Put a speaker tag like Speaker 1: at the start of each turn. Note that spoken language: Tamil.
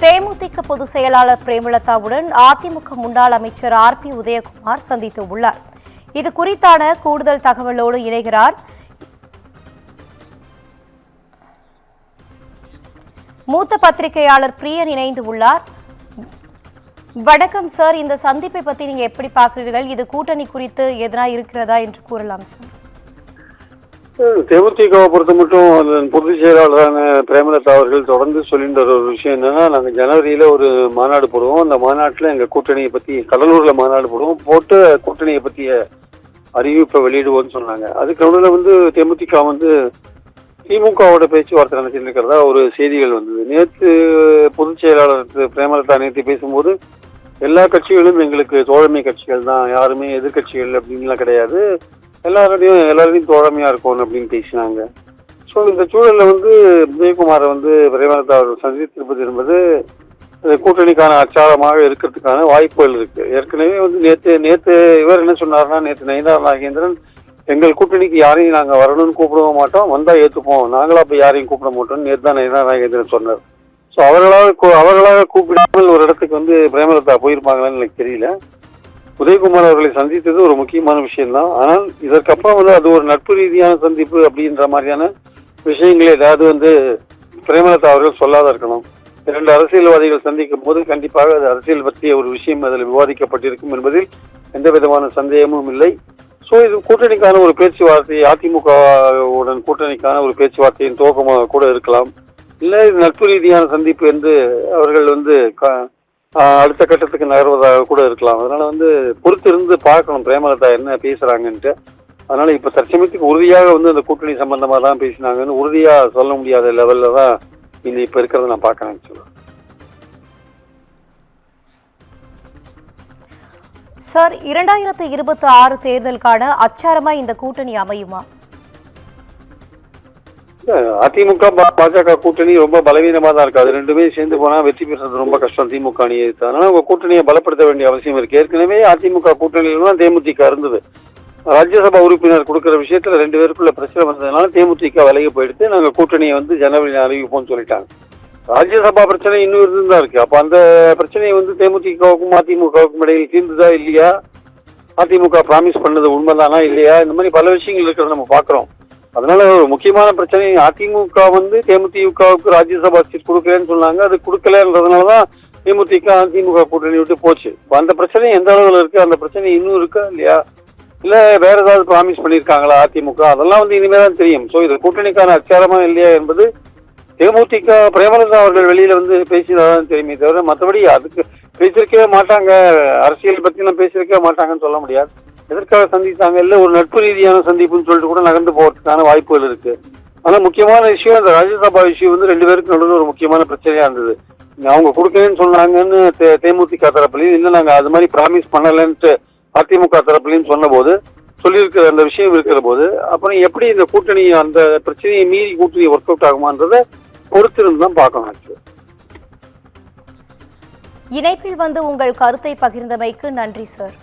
Speaker 1: தேமுதிக பொதுச் செயலாளர் பிரேமலதாவுடன் அதிமுக முன்னாள் அமைச்சர் RP உதயகுமார் சந்தித்து உள்ளார். இது குறித்தான கூடுதல் தகவலோடு இணைகிறார் மூத்த பத்திரிகையாளர் பிரியன் இணைந்து உள்ளார். வணக்கம் சார், இந்த சந்திப்பை பத்தி நீங்க எப்படி பார்க்கிறீர்கள்? இது கூட்டணி குறித்து எதனா இருக்கிறதா என்று கூறலாம் சார்.
Speaker 2: தேமுதிகவை பொறுத்த மட்டும் பொதுச் செயலாளரான பிரேமலதா அவர்கள் தொடர்ந்து சொல்லின்ற ஒரு விஷயம் என்னன்னா, நாங்கள் ஜனவரியில ஒரு மாநாடு போடுவோம். அந்த மாநாட்டில் எங்கள் கூட்டணியை பற்றி கடலூரில் மாநாடு போடுவோம், போட்டு கூட்டணியை பற்றிய அறிவிப்பை வெளியிடுவோம்னு சொன்னாங்க. அதுக்கு நடுவில் தேமுதிக திமுகவோட பேச்சுவார்த்தை நடத்திட்டு இருக்கிறதா ஒரு செய்திகள் வந்தது. நேற்று பொதுச் செயலாளர் பிரேமலதா நேற்று பேசும்போது எல்லா கட்சிகளும் எங்களுக்கு தோழமை கட்சிகள் தான், யாருமே எதிர்கட்சிகள் அப்படின்லாம் கிடையாது, எல்லாரையும் தோழமையா இருக்கும் அப்படின்னு பேசினாங்க. ஸோ இந்த சூழல்ல உதயகுமாரை பிரேமலதா அவர்கள் சந்தித்திருப்பது என்பது கூட்டணிக்கான அச்சாரமாக இருக்கிறதுக்கான வாய்ப்புகள் இருக்கு. ஏற்கனவே நேற்று இவர் என்ன சொன்னார்னா, நேற்று நயினார் நாகேந்திரன் எங்கள் கூட்டணிக்கு யாரையும் நாங்கள் வரணும்னு கூப்பிடவும் மாட்டோம், வந்தா ஏற்றுப்போம், நாங்களா போய் யாரையும் கூப்பிட மாட்டோம் நேற்று தான் நயினார் நாகேந்திரன் சொன்னார். ஸோ அவர்களாக கூப்பிடாமல் ஒரு இடத்துக்கு பிரேமலதா போயிருப்பாங்களான்னு எனக்கு தெரியல. உதயகுமார் அவர்களை சந்தித்தது ஒரு முக்கியமான விஷயம்தான். ஆனால் இதற்கப்புறம் அது ஒரு நட்பு ரீதியான சந்திப்பு அப்படின்ற மாதிரியான விஷயங்களே ஏதாவது பிரேமலதா அவர்கள் சொல்லாத இருக்கணும். இரண்டு அரசியல்வாதிகள் சந்திக்கும் போது கண்டிப்பாக அது அரசியல் பற்றிய ஒரு விஷயம் அதில் விவாதிக்கப்பட்டிருக்கும் என்பதில் எந்த விதமான சந்தேகமும் இல்லை. ஸோ இது கூட்டணிக்கான ஒரு பேச்சுவார்த்தை, அதிமுகவுடன் கூட்டணிக்கான ஒரு பேச்சுவார்த்தையின் துவக்கமாக கூட இருக்கலாம், இல்லை இது நட்பு ரீதியான சந்திப்பு என்று அவர்கள் அடுத்த கட்டத்துக்கு நகர்வதாக கூட இருக்கலாம். அதனால பொறுத்திருந்து பார்க்கணும் பிரேமலதா என்ன பேசுறாங்கன்ட்டு. அதனால இப்ப தற்சமயத்துக்கு உறுதியாக அந்த கூட்டணி சம்பந்தமா தான் பேசினாங்கன்னு உறுதியா சொல்ல முடியாத லெவல்ல தான் இப்ப இருக்கிறத நான் பார்க்கறேன்.
Speaker 1: சார், 2026 தேர்தலுக்கான அச்சாரமா இந்த கூட்டணி அமையுமா?
Speaker 2: அதிமுக பாஜக கூட்டணி ரொம்ப பலவீனமா தான் இருக்கு. அது ரெண்டுமே சேர்ந்து போனா வெற்றி பெறுறது ரொம்ப கஷ்டம் திமுக அணியை. அதனால உங்க கூட்டணியை பலப்படுத்த வேண்டிய அவசியம் இருக்கு. ஏற்கனவே அதிமுக கூட்டணியில தான் தேமுதிக இருந்தது. ராஜ்யசபா உறுப்பினர் கொடுக்கிற விஷயத்துல 2 பேருக்குள்ள பிரச்சனை வந்ததுனால தேமுதிக விலகி போயிடுத்து நாங்க கூட்டணியை ஜனவரியில் அறிவிப்போம்னு சொல்லிட்டாங்க. ராஜ்யசபா பிரச்சனை இன்னும் இருந்துதான் இருக்கு. அப்ப அந்த பிரச்சனையை தேமுதிகவுக்கும் அதிமுகவுக்கும் இடையில் தீர்ந்துதா இல்லையா, அதிமுக பிராமிஸ் பண்ணது உண்மைதானா இல்லையா, இந்த மாதிரி பல விஷயங்கள் இருக்கிறத நம்ம பாக்குறோம். அதனால ஒரு முக்கியமான பிரச்சனை, அதிமுக தேமுதிகவுக்கு ராஜ்யசபா சீட் கொடுக்கலன்னு சொன்னாங்க, அது கொடுக்கலன்றதுனாலதான் தேமுதிக அதிமுக கூட்டணி விட்டு போச்சு. அந்த பிரச்சனை எந்த அளவுல இருக்கு, அந்த பிரச்சனை இன்னும் இருக்கா இல்லையா, இல்ல வேற ஏதாவது பிராமிஸ் பண்ணிருக்காங்களா அதிமுக, அதெல்லாம் இனிமேதான் தெரியும். சோ இது கூட்டணிக்கான அச்சாரமா இல்லையா என்பது தேமுதிக பிரேமலதா அவர்கள் வெளியில பேசிதான் தெரியுமே தவிர மற்றபடி அதுக்கு பேசிருக்கவே மாட்டாங்க, அரசியல் பத்தி எல்லாம் பேசிருக்கவே மாட்டாங்கன்னு சொல்ல முடியாது. எதற்காக சந்தித்தாங்க, இல்ல ஒரு நட்பு ரீதியான சந்திப்புன்னு சொல்லிட்டு கூட நகர்ந்து போறதுக்கான வாய்ப்புகள் இருக்கு. ஆனா முக்கியமான விஷயம் இந்த ராஜ்யசபா இஷ்யூ 2 பேருக்கு நடுவில் ஒரு முக்கியமான பிரச்சனையா இருந்தது. அவங்க கொடுக்கலன்னு சொன்னாங்கன்னு தேமுதிக தரப்புலையும், இல்ல நாங்க அது மாதிரி பிராமிஸ் பண்ணலன்ட்டு அதிமுக தரப்புலையும் சொன்ன போது சொல்லியிருக்கிற அந்த விஷயம் இருக்கிற போது அப்புறம் எப்படி இந்த கூட்டணி அந்த பிரச்சனையை மீறி கூட்டணி ஒர்க் அவுட் ஆகுமான்றத பொறுத்திருந்து தான் பார்க்கணும்.
Speaker 1: இணைப்பில் உங்கள் கருத்தை பகிர்ந்தமைக்கு நன்றி சார்.